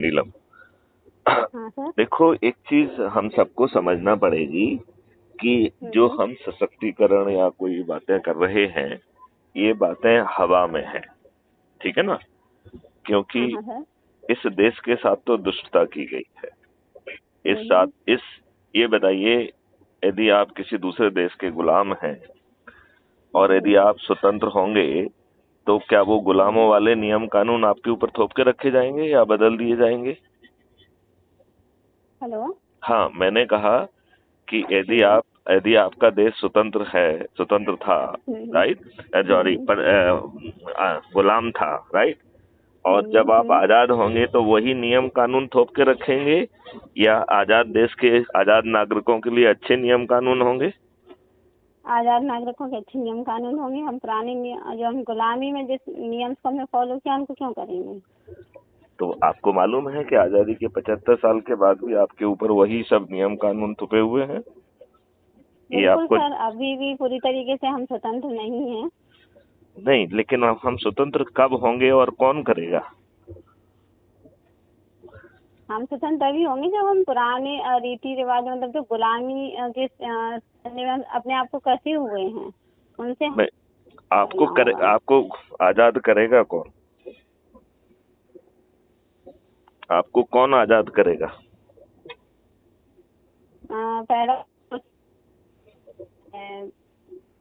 नीलम, हाँ सर। देखो एक चीज हम सबको समझना पड़ेगी कि जो हम्म। हम सशक्तिकरण या कोई बातें कर रहे हैं, ये बातें हवा में है, ठीक है ना? क्योंकि हाँ हाँ सर। इस देश के साथ तो दुष्टता की गई है। इस साथ हम्म। इस ये बताइए, यदि आप किसी दूसरे देश के गुलाम हैं और यदि हम्म। आप स्वतंत्र होंगे, तो क्या वो गुलामों हम्म। वाले नियम कानून आपके ऊपर थोप के रखे जाएंगे या बदल दिए जाएंगे? हेलो। हाँ, मैंने कहा कि हम्म। यदि आपका देश स्वतंत्र था, हम्म। राइट, सॉरी, हम्म। पर गुलाम था, राइट, और जब आप हम्म। आजाद होंगे तो वही नियम कानून थोप के रखेंगे या आजाद देश के आजाद नागरिकों के लिए अच्छे नियम कानून होंगे? आजाद नागरिकों के अच्छे नियम कानून होंगे। हम पुराने जो हम गुलामी में जिस नियम को हमने फॉलो किया उनको क्यों करेंगे? तो आपको मालूम है कि आजादी के 75 साल के बाद भी आपके ऊपर वही सब नियम कानून थुपे हुए हैं? ये बिल्कुल आपको सर, अभी भी पूरी तरीके से हम स्वतंत्र नहीं हैं। नहीं, लेकिन अब हम स्वतंत्र कब होंगे और कौन करेगा? हम स्वतंत्र तभी होंगे जब हम पुराने रीति रिवाज, मतलब जो गुलामी के करने में हम अपने आप को कसे हुए हैं उनसे मैं करना होगा। आपको आजाद करेगा कौन? आपको कौन आजाद करेगा? पहला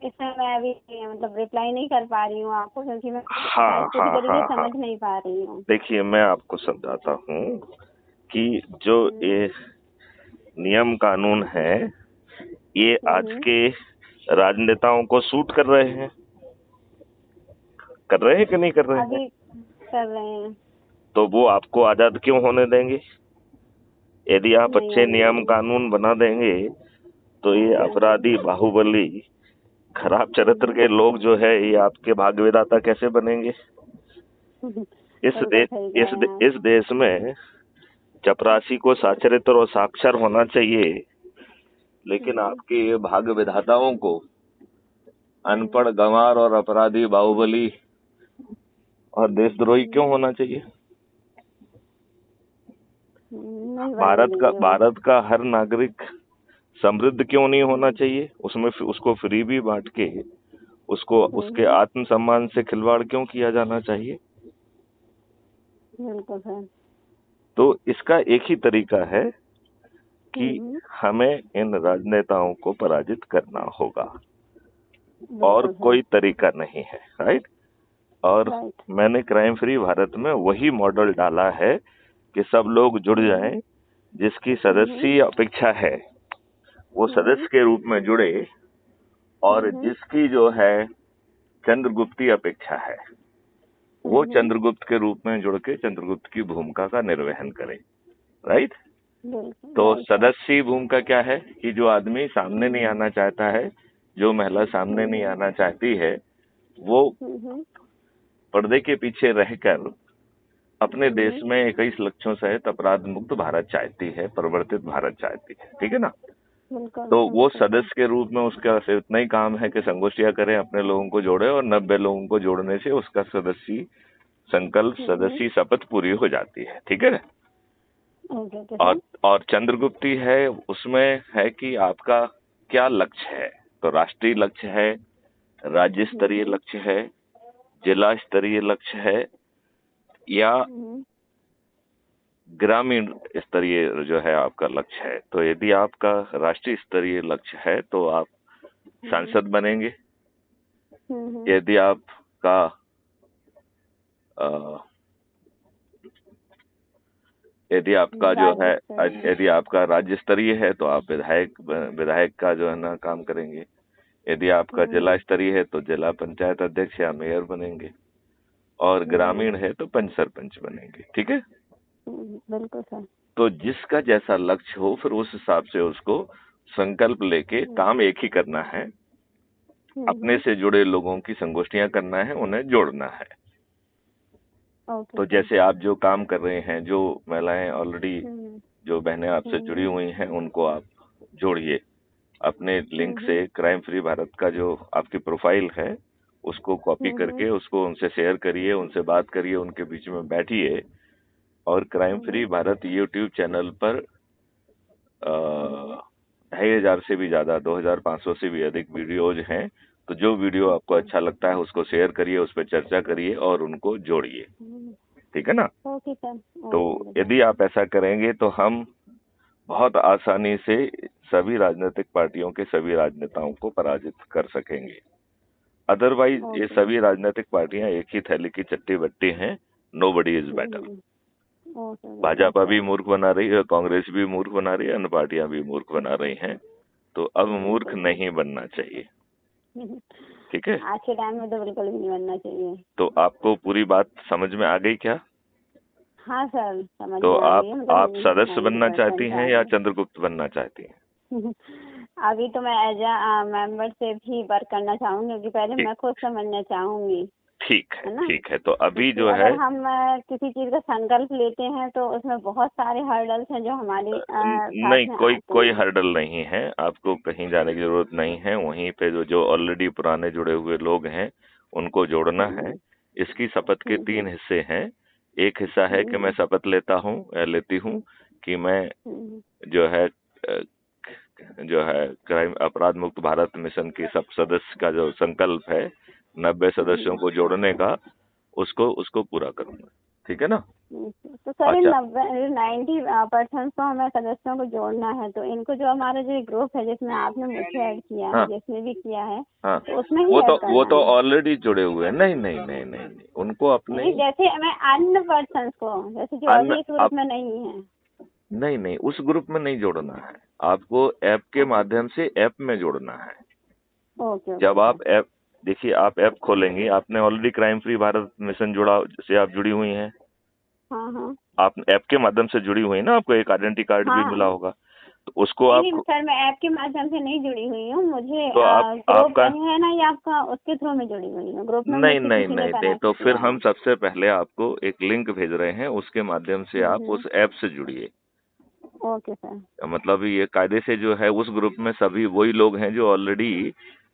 इसमें मैं अभी मतलब रिप्लाई नहीं कर पा रही हूँ आपको, क्योंकि मैं शायद हाँ पूरी हाँ तरीके हाँ से हाँ, समझ नहीं पा रही हूँ। देखिए मैं आपको समझाता हूँ कि जो हम्म। ये नियम कानून है, ये आज हम्म। के राजनेताओं को सूट कर रहे हैं, कर रहे हैं कि नहीं कर रहे हैं? अभी कर रहे हैं। तो वो आपको आजाद क्यों होने देंगे? यदि आप नहीं अच्छे होने नियम देंगे। कानून बना देंगे तो ये अपराधी, बाहुबली, खराब चरित्र के लोग जो है, ये आपके भाग्य विधाता कैसे बनेंगे? इस बिल्कुल देश सही कह रहे हैं आप। इस देश में चपरासी को साक्षरित और साक्षर होना चाहिए, लेकिन हम्म। आपके ये भाग्य विधाताओं को हम्म। अनपढ़, गंवार और अपराधी, बाहुबली और देशद्रोही क्यों हम्म। होना चाहिए? नहीं बनने देंगे वो। भारत का हर नागरिक समृद्ध क्यों नहीं होना हम्म। चाहिए? उसमें उसको फ्री भी बांट के उसको उसके हम्म। आत्मसम्मान से खिलवाड़ क्यों किया जाना चाहिए? बिल्कुल सर। तो इसका एक ही तरीका है कि हम्म। हमें इन राजनेताओं को पराजित करना होगा, और बिल्कुल सर। कोई तरीका नहीं है, राइट। और राइट। मैंने क्राइम फ्री भारत में वही मॉडल डाला है कि सब लोग जुड़ हम्म। जाएं, जिसकी हम्म। सदस्य अपेक्षा है वो हम्म। सदस्य के रूप में जुड़े, और हम्म। जिसकी जो है चंद्रगुप्ती अपेक्षा है वो हम्म। चंद्रगुप्त के रूप में जुड़ के चंद्रगुप्त की भूमिका का निर्वहन करे, राइट। बिल्कुल तो राइट सर। सदस्य भूमिका क्या है कि जो आदमी सामने नहीं हम्म। आना चाहता है, जो महिला सामने नहीं हम्म। आना चाहती है, वो हम्म। पर्दे के पीछे रहकर अपने देश हम्म। में 21 लक्षों सहित अपराध मुक्त भारत चाहती है, परिवर्तित भारत चाहती है, ठीक है ना? बिल्कुल तो वो बिल्कुल सर। सदस्य के रूप में उसका सिर्फ इतना ही काम है कि संगोष्ठियां करें, अपने लोगों को जोड़े, और 90 लोगों को जोड़ने से उसका सदस्य संकल्प, हम्म। सदस्य शपथ पूरी हो जाती है, ठीक है ना? ओके ओके और सर। चंद्रगुप्ती है, उसमें है कि आपका क्या लक्ष्य है। तो राष्ट्रीय लक्ष्य है, राज्य स्तरीय हम्म। लक्ष्य है, जिला स्तरीय लक्ष्य है, या हम्म। ग्रामीण स्तरीय जो है आपका लक्ष्य है। तो यदि आपका राष्ट्रीय स्तरीय लक्ष्य है तो आप हम्म। सांसद बनेंगे। हम्म। यदि आपका अ, यदि आपका जो है राज्य स्तरीय। यदि आपका राज्य स्तरीय है तो आप विधायक विधायक का जो है ना काम करेंगे। यदि आपका जिला हम्म। स्तरीय है तो जिला पंचायत अध्यक्ष या मेयर बनेंगे, और ग्रामीण है तो पंच सरपंच बनेंगे, ठीक है। बिल्कुल सर। तो जिसका जैसा लक्ष्य हो, फिर उस हिसाब से उसको संकल्प लेके हम्म। काम एक ही करना है, अपने हम्म। से जुड़े लोगों की संगोष्ठियां करना है, उन्हें जोड़ना है। ओके तो सर। जैसे आप जो काम कर रहे हैं, जो महिलाएं ऑलरेडी, हम्म। जो बहनें आपसे जुड़ी हम्म। हुई हैं, उनको आप जोड़िए अपने लिंक हम्म। से। क्राइम फ्री भारत का जो आपकी प्रोफाइल है उसको कॉपी हम्म। करके उसको उनसे शेयर करिए, उनसे बात करिए, उनके बीच में बैठिए, और crime free Bharat YouTube channel पर 2500 से भी ज्यादा 2500 से भी अधिक वीडियोज हैं। तो जो वीडियो आपको अच्छा लगता है उसको शेयर करिए, उस पर चर्चा करिए और उनको जोड़िए, ठीक है ना। Okay sir. तो यदि आप ऐसा करेंगे तो हम बहुत आसानी से सभी राजनीतिक पार्टियों के सभी राजनेताओं को पराजित कर सकेंगे। अदरवाइज ये सभी राजनीतिक पार्टियां एक ही थैली की चट्टी बट्टी हैं, नोबडी इज बेटर। भाजपा भी मूर्ख बना रही है, कांग्रेस भी मूर्ख बना रही है, अन्य पार्टियां भी मूर्ख बना रही हैं। तो अब मूर्ख नहीं बनना चाहिए, ठीक है। आज के टाइम में तो बिल्कुल भी नहीं बनना चाहिए। तो आपको पूरी बात समझ में आ गई क्या? हाँ सर, समझ तो में आ गई है। आप सदस्य बनना चाहती हैं या चंद्रगुप्त बनना चाहती हैं? अभी तो मैं एज अ मेंबर से भी वर्क करना चाहूंगी, क्योंकि पहले मैं खुद समझना चाहूंगी। ठीक है, ठीक है। तो अभी जो है अगर हम किसी चीज का संकल्प लेते हैं तो उसमें बहुत सारे हर्डल्स हैं जो हमारे नहीं, कोई हर्डल नहीं है। आपको कहीं जाने की जरूरत नहीं है। वहीं पे जो ऑलरेडी पुराने जुड़े हुए लोग हैं उनको जोड़ना है। इसकी शपथ के 3 हिस्से हैं। एक हिस्सा है कि मैं शपथ लेता हूँ या लेती हूँ कि मैं जो है क्राइम अपराध मुक्त भारत मिशन के सब सदस्य का जो संकल्प है 90 सदस्यों को जोड़ने का, उसको पूरा करूंगा, ठीक है ना। तो सर 90% तो हमें सदस्यों को जोड़ना है, तो इनको जो हमारा जो ग्रुप है जिसमें आपने मुझे ऐड किया है, जिसने भी किया है, तो उसमें ही वो तो ऑलरेडी जुड़े हुए हैं। नहीं, उनको अपने जैसे मैं अन्य पर्सन को, जैसे जो अभी इस ग्रुप में नहीं है, नहीं, उस ग्रुप में नहीं जोड़ना है। आपको ऐप के माध्यम से ऐप में जोड़ना है। ओके। जब आप ऐप देखिए, आप ऐप खोलेंगे, आपने already crime free Bharat mission से आप जुड़ी हुई हैं। हाँ। आप ऐप के माध्यम से जुड़ी हुई ना, आपको एक आइडेंटिटी कार्ड भी मिला होगा। तो उसको नहीं, सर मैं ऐप के माध्यम से नहीं जुड़ी हुई हूँ। मुझे तो आपका है ना, ये आपका उसके थ्रू में जुड़ी हुई हूँ। ग्रुप में नहीं, तो फिर हम सबसे पहले आपको एक लिंक भेज रहे हैं, उसके माध्यम से आप उस ऐप से जुड़िए। Okay sir. मतलब ये कायदे से जो है उस ग्रुप में सभी वही लोग हैं जो already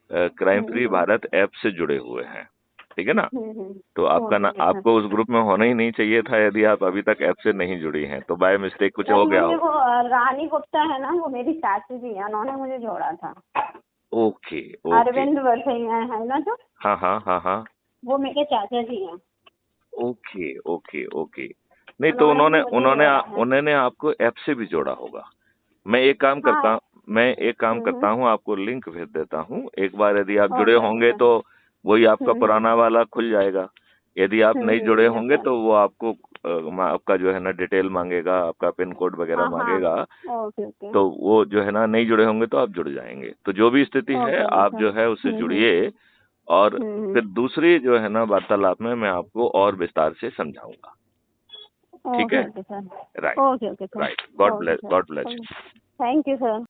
crime free Bharat app से जुड़े हुए हैं, ठीक है ना। तो आपको उस ग्रुप में होना ही नहीं चाहिए था यदि आप अभी तक ऐप से नहीं जुड़ी हैं। तो बाय मिस्टेक कुछ हो गया हो। वो रानी गुप्ता है ना, वो मेरी चाची जी है, उन्होंने मुझे जोड़ा था। ओके। अरविंद वर्षैया है ना जो। हाँ, वो मेरे चाचा जी हैं। ओके। नहीं तो उन्होंने आपको ऐप से भी जोड़ा होगा। मैं एक काम करता हूँ, आपको लिंक भेज देता हूँ। एक बार यदि आप जुड़े होंगे तो वही आपका पुराना वाला खुल जाएगा। यदि आप नहीं जुड़े होंगे तो वो आपका जो है ना डिटेल मांगेगा, आपका पिन कोड वगैरह मांगेगा। तो वो जो है ना नहीं जुड़े होंगे तो आप जुड़ जाएंगे। तो जो भी स्थिति है आप जो है उससे जुड़िए, और फिर दूसरी जो है ना वार्तालाप में मैं आपको और विस्तार से समझाऊंगा, ठीक है। Right. God bless. Thank you sir.